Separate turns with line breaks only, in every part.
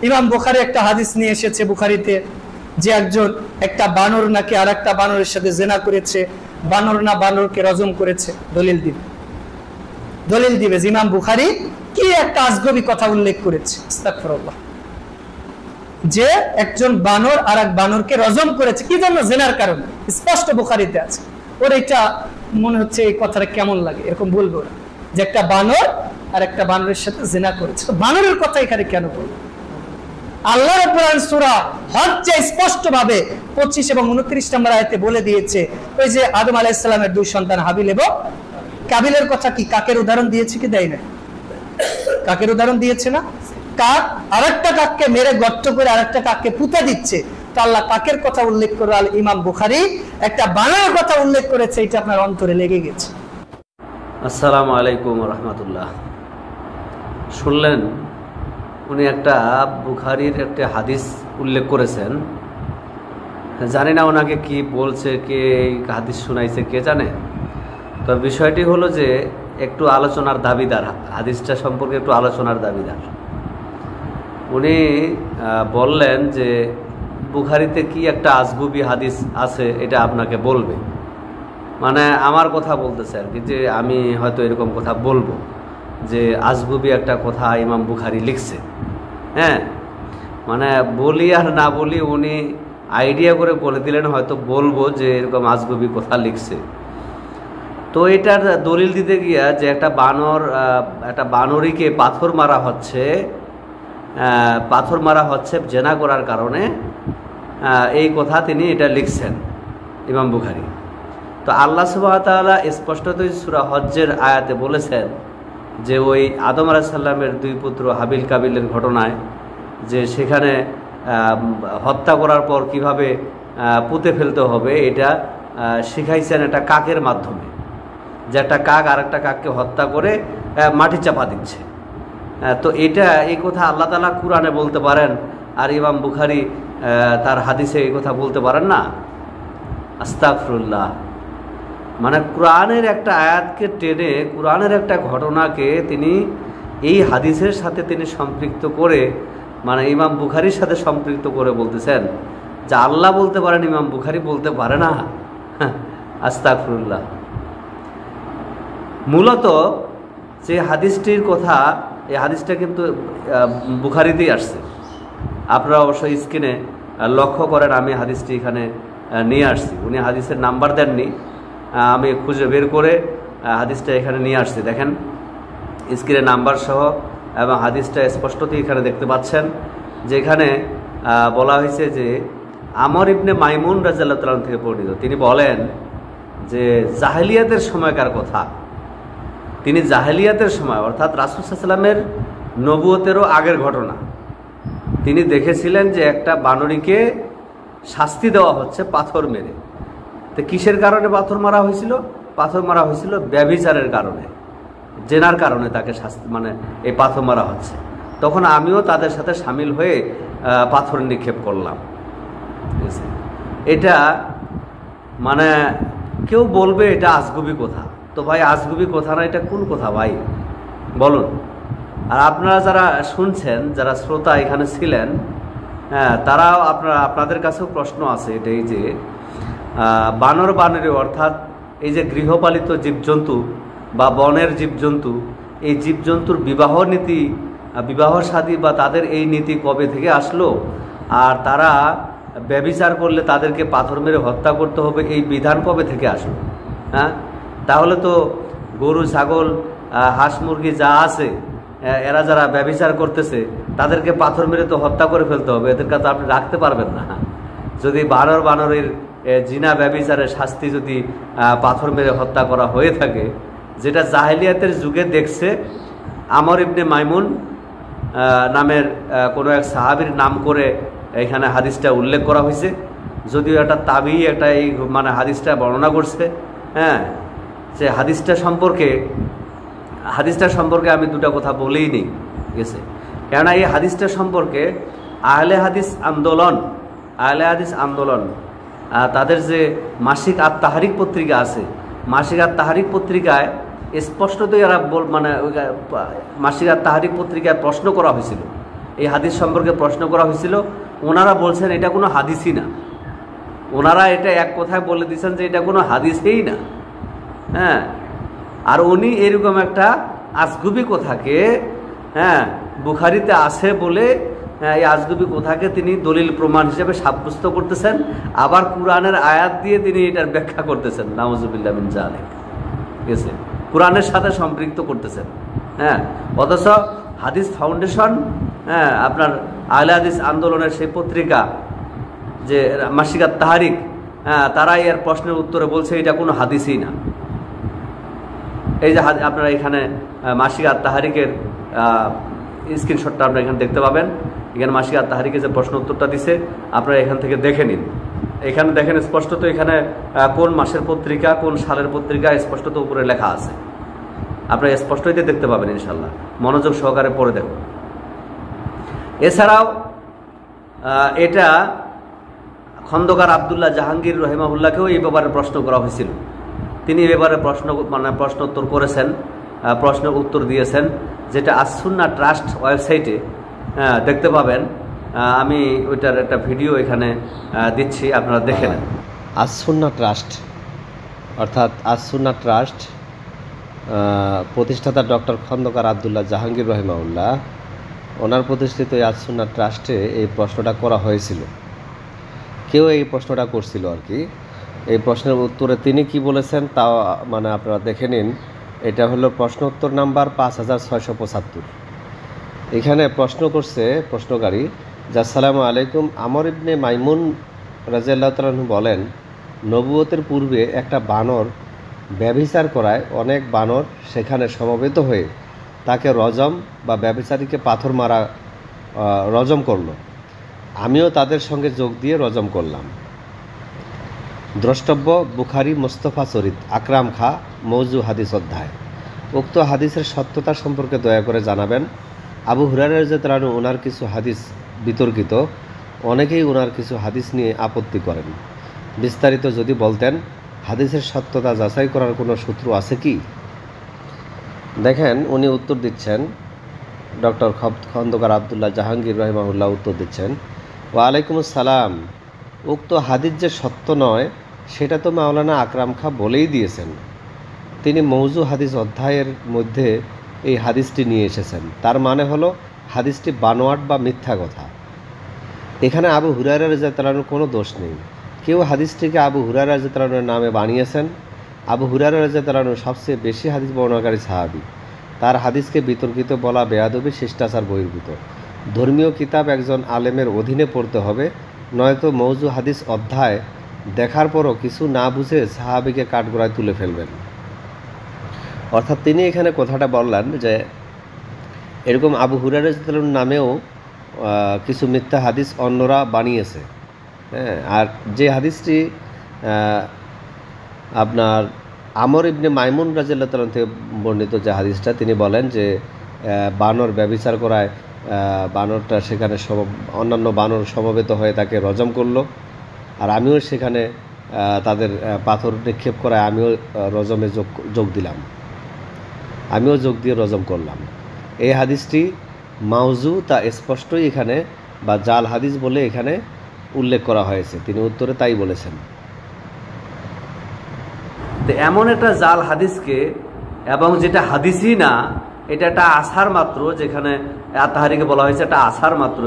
ইমাম বুখারী একটা হাদিস নিয়ে এসেছে বুখারীতে, যে একজন একটা বানর নাকি আর একটা বানরের সাথে জেনা করেছে, বানর না বানরকে রজম করেছে। দলিল দিবে যে ইমাম বুখারী কি একটা আজগবি কথা উল্লেখ করেছে, আস্তাগফিরুল্লাহ, যে একজন বানর আর এক বানরকে রজম করেছে, কি জন্য? জেনার কারণে। স্পষ্ট বুখারীতে আছে। ওর এটা মনে হচ্ছে এই কথাটা কেমন লাগে, এরকম বলবো ওরা, যে একটা বানর আর একটা বানরের সাথে জেনা করেছে। তো বানরের কথা এখানে কেন বলবো? আল্লাহ রাব্বুল আলামিন সূরা হজ্জে স্পষ্ট ভাবে 25 এবং 29 নম্বর আয়াতে বলে দিয়েছে, ওই যে আদম আলাইহিস সালামের দুই সন্তান হাবিল এবং কাবিলের কথা কি কাকের উদাহরণ দিয়েছে কি দেয় না? কাকের উদাহরণ দিয়েছে না? কাক আরেকটা কাককে মেরে গর্ত করে আরেকটা কাককে পুঁতে দিচ্ছে। তো আল্লাহ কাকের কথা উল্লেখ করে আল ইমাম বুখারী একটা বানরের কথা উল্লেখ করেছে, এটা আপনার অন্তরে লেগে গেছে।
আসসালামু আলাইকুম রাহমাতুল্লাহ। শুনলেন উনি একটা বুখারীর একটা হাদিস উল্লেখ করেছেন। জানি না ওনাকে কি বলছে, কে হাদিস শোনাইছে কে জানে। তো বিষয়টি হলো যে একটু আলোচনার দাবিদার, হাদিসটা সম্পর্কে একটু আলোচনার দাবিদার। উনি বললেন যে বুখারীতে কি একটা আজগুবি হাদিস আছে, এটা আপনাকে বলবে, মানে আমার কথা বলতেছে আর কি, যে আমি হয়তো এরকম কথা বলবো যে আজগুবি একটা কথা ইমাম বুখারী লিখছে। হ্যাঁ, মানে বলি আর না বলি উনি আইডিয়া করে বলে দিলেন হয়তো বলবো যে এরকম আজগুবি কথা লিখছে। তো এটার দলিল দিতে গিয়া যে একটা বানরীকে পাথর মারা হচ্ছে জেনা করার কারণে, এই কথা তিনি এটা লিখছেন ইমাম বুখারী। তো আল্লাহ সুবহানাহু ওয়া তাআলা স্পষ্টতই সূরা হজ্জের আয়াতে বলেছেন যে ওই আদম আলাইহিস সালামের দুই পুত্র হাবিল কাবিলের ঘটনায়, যে সেখানে হত্যা করার পর কিভাবে পুঁতে ফেলতে হবে এটা শিখাইছেন একটা কাকের মাধ্যমে, যে একটা কাক আর একটা কাককে হত্যা করে মাটি চাপা দিচ্ছে। তো এই কথা আল্লাহ তাআলা কুরআনে বলতে পারেন, আর ইমাম বুখারী তার হাদিসে এই কথা বলতে পারেন না? আস্তাগফিরুল্লাহ। মানে কুরআনের একটা আয়াতকে টেনে, কুরআনের একটা ঘটনাকে তিনি এই হাদিসের সাথে তিনি সম্পৃক্ত করে, মানে ইমাম বুখারীর সাথে সম্পৃক্ত করে বলতেছেন যে আল্লাহ বলতে পারেন, ইমাম বুখারী বলতে পারে না। আস্তাগফিরুল্লাহ। মূলত যে হাদিসটির কথা, এই হাদিসটা কিন্তু বুখারীতেই আসছে। আপনারা অবশ্যই স্ক্রিনে লক্ষ্য করেন, আমি হাদিসটি এখানে নিয়ে আসছি। উনি হাদিসের নাম্বার দেননি, আমি খুঁজে বের করে হাদিসটা এখানে নিয়ে আসছি। দেখেন স্ক্রিনে নাম্বার সহ, এবং হাদিসটা স্পষ্টতই এখানে দেখতে পাচ্ছেন, যেখানে বলা হয়েছে যে আমর ইবনে মাইমুন রাদিয়াল্লাহু তাআলা থেকে বর্ণিত। তিনি বলেন যে জাহেলিয়াতের সময়কার কথা, তিনি জাহেলিয়াতের সময় অর্থাৎ রাসূল সাল্লাল্লাহু আলাইহি ওয়াসাল্লামের নবুয়তেরও আগের ঘটনা, তিনি দেখেছিলেন যে একটা বানরীকে শাস্তি দেওয়া হচ্ছে পাথর মেরে। তো কিসের কারণে পাথর মারা হয়েছিল? পাথর মারা হয়েছিল ব্যভিচারের কারণে, জেনার কারণে তাকে শাস্তি, মানে এই পাথর মারা হচ্ছে। তখন আমিও তাদের সাথে সামিল হয়ে পাথর নিক্ষেপ করলাম। এটা মানে কেউ বলবে এটা আজগুবি কথা। তো ভাই আজগুবি কথা না, এটা কোন কথা ভাই বলুন? আর আপনারা যারা শুনছেন, যারা শ্রোতা এখানে ছিলেন, হ্যাঁ, তারাও আপনাদের কাছেও প্রশ্ন আছে এটাই যে বানরী অর্থাৎ এই যে গৃহপালিত জীবজন্তু বা বনের জীবজন্তু, এই জীবজন্তুর বিবাহ নীতি, বিবাহ শাদী বা তাদের এই নীতি কবে থেকে আসলো? আর তারা ব্যভিচার করলে তাদেরকে পাথর মেরে হত্যা করতে হবে, এই বিধান কবে থেকে আসলো? হ্যাঁ, তাহলে তো গরু ছাগল হাঁস মুরগি যা আছে, এরা যারা ব্যভিচার করতেছে তাদেরকে পাথর মেরে তো হত্যা করে ফেলতে হবে, এদেরকে তো আপনি রাখতে পারবেন না। যদি বানরের জিনা ব্যভিচারের শাস্তি যদি পাথর মেরে হত্যা করা হয়ে থাকে, যেটা জাহেলিয়াতের যুগে দেখছে, আমর ইবনে মাইমুন নামের কোনো এক সাহাবীর নাম করে এখানে হাদিসটা উল্লেখ করা হয়েছে। যদিও একটা তাবি একটা এই মানে হাদিসটা বর্ণনা করছে। হ্যাঁ, যে হাদিসটা সম্পর্কে আমি দুটা কথা বলেই নিই গেছে, কেননা এই হাদিসটা সম্পর্কে আহলে হাদিস আন্দোলন তাদের যে মাসিক আত-তাহরিক পত্রিকা আছে, মাসিক আত-তাহরিক পত্রিকায় স্পষ্টতই এরা মানে মাসিক আত-তাহরিক পত্রিকায় প্রশ্ন করা হয়েছিল এই হাদিস সম্পর্কে প্রশ্ন করা হয়েছিল, ওনারা বলছেন এটা কোনো হাদিসই না। ওনারা এটা এক কথায় বলে দিচ্ছেন যে এটা কোনো হাদিসই না। হ্যাঁ, আর উনি এরকম একটা আজগুবি কথাকে, হ্যাঁ, বুখারীতে আছে বলে এই আজগুবি কথাকে তিনি দলিল প্রমাণ হিসেবে সাব্যস্ত করতেছেন, আবার কোরআনের আয়াত দিয়ে তিনি এটার ব্যাখ্যা করতেছেন। নাউজুবিল্লাহ মিন যালিক, ঠিক আছে, কোরআনের সাথে সম্পৃক্ত করতেছেন। হ্যাঁ, অথচ হাদিস ফাউন্ডেশন, হ্যাঁ, আপনার আহলে হাদিস আন্দোলনের সেই পত্রিকা যে মাসিক আত-তাহরিক, হ্যাঁ, তারাই এর প্রশ্নের উত্তরে বলছে এটা কোনো হাদিসই না। এই যে আপনারা এখানে মাসিক আত-তাহরিকের স্ক্রিনশটটা আপনারা এখানে দেখতে পাবেন। এখানে মাসিক আত-তাহরিকে যে প্রশ্ন উত্তরটা দিছে আপনারা এখান থেকে দেখে নিন। এখানে দেখেন স্পষ্টত এখানে কোন মাসের পত্রিকা, কোন সালের পত্রিকা স্পষ্টত উপরে লেখা আছে। আপনারা স্পষ্টই দেখতে পাবেন ইনশাল্লাহ, মনোযোগ সহকারে পড়ে দেখুন। এছাড়াও এটা খন্দকার আব্দুল্লাহ জাহাঙ্গীর রহিমাহুল্লাহকেও এই ব্যাপারে প্রশ্ন করা হয়েছিল। তিনি এই ব্যাপারে প্রশ্ন উত্তর করেছেন, প্রশ্নের উত্তর দিয়েছেন, যেটা আস-সুন্নাহ ট্রাস্ট ওয়েবসাইটে দেখতে পাবেন। আমি ওইটার একটা ভিডিও এখানে দিচ্ছি, আপনারা দেখে নেন।
আস-সুন্নাহ ট্রাস্ট অর্থাৎ আস-সুন্নাহ ট্রাস্ট প্রতিষ্ঠাতা ডক্টর খন্দকার আব্দুল্লাহ জাহাঙ্গীর রহিমাহুল্লাহ, ওনার প্রতিষ্ঠিত এই আস-সুন্নাহ ট্রাস্টে এই প্রশ্নটা করা হয়েছিল। কেউ এই প্রশ্নটা করছিল আর কি। এই প্রশ্নের উত্তরে তিনি কি বলেছেন তাও মানে আপনারা দেখে নিন। এটা হলো প্রশ্ন উত্তর নাম্বার 5675। এখানে প্রশ্ন করছে প্রশ্নকারী যে আসসালামু আলাইকুম, আমর ইবনে মাইমুন রাদিয়াল্লাহু তাআলা আনহু বলেন, নবুয়তের পূর্বে একটা বানর ব্যভিচার করায় অনেক বানর সেখানে সমবেত হয়ে তাকে রজম বা ব্যভিচারীকে পাথর মারা রজম করলো। আমিও তাদের সঙ্গে যোগ দিয়ে রজম করলাম। দ্রষ্টব্য বুখারী মোস্তফা চরিত আকরাম খা মৌজু হাদিস অধ্যায়। উক্ত হাদিসের সত্যতা সম্পর্কে দয়া করে জানাবেন। আবু হুরায়রা রাদিয়াল্লাহু আনহু ওনার কিছু হাদিস বিতর্কিত, অনেকেই ওনার কিছু হাদিস নিয়ে আপত্তি করেন। বিস্তারিত যদি বলতেন, হাদিসের সত্যতা যাচাই করার কোনো সূত্র আছে কি? দেখেন উনি উত্তর দিচ্ছেন, ডক্টর খন্দকার আব্দুল্লাহ জাহাঙ্গীর রহিমাহুল্লাহ উত্তর দিচ্ছেন, ওয়ালাইকুম আসসালাম। উক্ত হাদিস যে সত্য নয় সেটা তো মাওলানা আকরাম খা বলেই দিয়েছেন। তিনি মৌজু হাদিস অধ্যায়ের মধ্যে এই হাদিসটি নিয়ে এসেছেন। তার মানে হলো হাদিসটি বানোয়াট বা মিথ্যা কথা। এখানে আবু হুরায়রা রাদিয়াল্লাহু আনহুর কোনো দোষ নেই। কেউ হাদিসটিকে আবু হুরায়রা রাদিয়াল্লাহু আনহুর নামে বানিয়েছেন। আবু হুরায়রা রাদিয়াল্লাহু আনহু সবচেয়ে বেশি হাদিস বর্ণনাকারী সাহাবী। তার হাদিসকে বিতর্কিত বলা বেয়াদবি, শিষ্টাচার বহির্ভূত। ধর্মীয় কিতাব একজন আলেমের অধীনে পড়তে হবে, নয়তো মৌজু হাদিস অধ্যায় দেখার পরও কিছু না বুঝে সাহাবীকে কাঠগড়ায় তুলে ফেলবেন। অর্থাৎ তিনি এখানে কথাটা বললেন যে এরকম আবু হুরায়রা রাদিয়াল্লাহু আনহুর নামেও কিছু মিথ্যা হাদিস অন্যরা বানিয়েছে। হ্যাঁ, আর যে হাদিসটি আপনার আমর ইবনে মাইমুন রাদিয়াল্লাহু তাআলা থেকে বর্ণিত যে হাদিসটা, তিনি বলেন যে বানর ব্যভিচার করায় বানরটা সেখানে অন্যান্য বানর সমবেত হয়ে তাকে রজম করলো, আর আমিও সেখানে তাদের পাথর নিক্ষেপ করায় আমিও রজমে যোগ দিলাম, আমিও যোগ দিয়ে রজম করলাম। এই হাদিসটি মাউজু তা স্পষ্টই এখানে বা জাল হাদিস বলে এখানে উল্লেখ করা হয়েছে। তিনি উত্তরে তাই বলেছেন।
এমন একটা জাল হাদিসকে, এবং যেটা হাদিসই না, এটা একটা আসার মাত্র, যেখানে আত-তাহরিকে বলা হয়েছে একটা আসার মাত্র,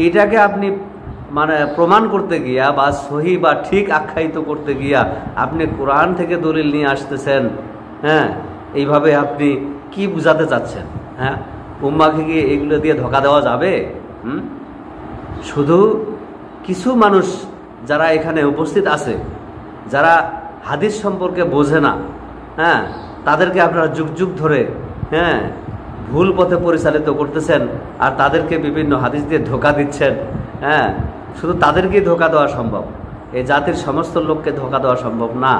এটাকে আপনি মানে প্রমাণ করতে গিয়া বা সহি বা ঠিক আখ্যায়িত করতে গিয়া আপনি কোরআন থেকে দলিল নিয়ে আসতেছেন। হ্যাঁ, এইভাবে আপনি কি বুঝাতে চাচ্ছেন? হ্যাঁ, উম্মাকে কি এগুলো দিয়ে ধোঁকা দেওয়া যাবে? শুধু কিছু মানুষ যারা এখানে উপস্থিত আছে, যারা হাদিস সম্পর্কে বোঝে না, হ্যাঁ, তাদেরকে আপনারা যুগ যুগ ধরে, হ্যাঁ, ভুল পথে পরিচালিত করতেছেন, আর তাদেরকে বিভিন্ন হাদিস দিয়ে ধোঁকা দিচ্ছেন। হ্যাঁ, শুধু তাদেরকেই ধোঁকা দেওয়া সম্ভব, এই জাতির সমস্ত লোককে ধোঁকা দেওয়া সম্ভব না।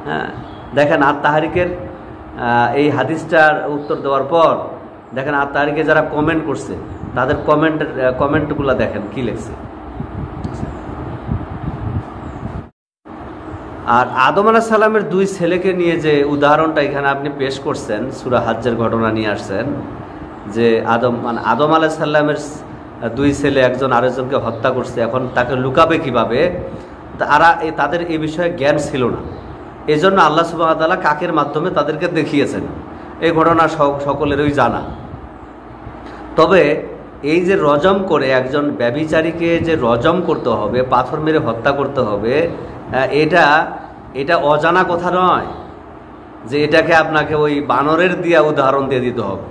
হ্যাঁ, দেখেন আত-তাহরিকের এই হাদিসটার উত্তর দেওয়ার পর দেখেন আত-তাহরিকে যারা কমেন্ট করছে তাদের কমেন্টগুলো দেখেন কি লিখছে। আর আদম আলাইহিস সালামের দুই ছেলেকে নিয়ে যে উদাহরণটা এখানে আপনি পেশ করছেন, সূরা হজ্জের ঘটনা নিয়ে আসছেন, যে আদম আলাইহিস সালামের দুই ছেলে একজন আরেকজনকে হত্যা করছে, এখন তাকে লুকাবে কিভাবে, তাদের এই বিষয়ে জ্ঞান ছিল না। এই জন্য আল্লাহ সুবহানাহু ওয়া তাআলা কাকের মাধ্যমে তাদেরকে দেখিয়েছেন। এই ঘটনা সকলেরই জানা। তবে এই যে রজম করে একজন ব্যভিচারীকে যে রজম করতে হবে, পাথর মেরে হত্যা করতে হবে, এটা অজানা কথা নয় যে এটাকে আপনাকে ওই বানরের দিয়া উদাহরণ দিয়ে দিতে হবে।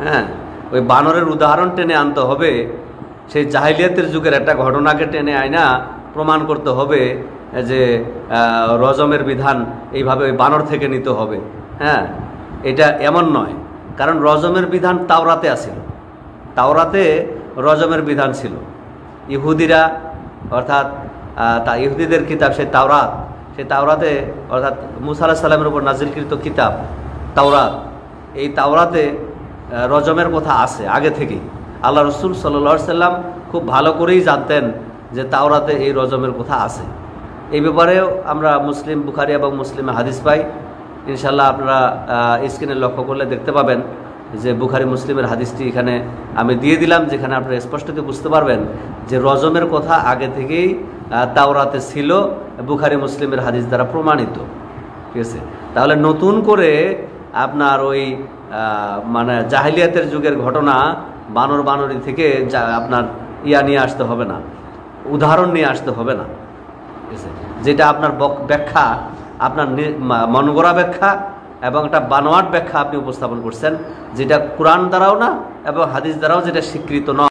হ্যাঁ, ওই বানরের উদাহরণ টেনে আনতে হবে, সেই জাহিলিয়াতের যুগের একটা ঘটনাকে টেনে আয়না প্রমাণ করতে হবে যে রজমের বিধান এইভাবে ওই বানর থেকে নিতে হবে। হ্যাঁ, এটা এমন নয়, কারণ রজমের বিধান তাওরাতে আছিল। তাওরাতে রজমের বিধান ছিল। ইহুদিরা অর্থাৎ ইহুদিদের কিতাব সেই তাওরাতে অর্থাৎ মুসা আলাইহিস সালামের উপর নাজিলকৃত কিতাব তাওরাত, এই তাওরাতে রজমের কথা আছে আগে থেকেই। আল্লাহ রসুল সাল্লাল্লাহু আলাইহি সাল্লাম খুব ভালো করেই জানতেন যে তাওরাতে এই রজমের কথা আছে। এই ব্যাপারেও আমরা মুসলিম, বুখারী এবং মুসলিমে হাদিস পাই। ইনশাল্লাহ আপনারা স্ক্রিনে লক্ষ্য করলে দেখতে পাবেন যে বুখারী মুসলিমের হাদিসটি এখানে আমি দিয়ে দিলাম, যেখানে আপনারা স্পষ্টত বুঝতে পারবেন যে রজমের কথা আগে থেকেই তাওরাতে ছিল, বুখারী মুসলিমের হাদিস দ্বারা প্রমাণিত। ঠিক আছে, তাহলে নতুন করে আপনার ওই মানে জাহিলিয়াতের যুগের ঘটনা বানরি থেকে আপনার নিয়ে আসতে হবে না, উদাহরণ নিয়ে আসতে হবে না। ঠিক আছে, যেটা আপনার ব্যাখ্যা, আপনার মনগড়া ব্যাখ্যা এবং একটা বানোয়াট ব্যাখ্যা আপনি উপস্থাপন করছেন, যেটা কোরআন দ্বারাও না এবং হাদিস দ্বারাও যেটা স্বীকৃত নয়।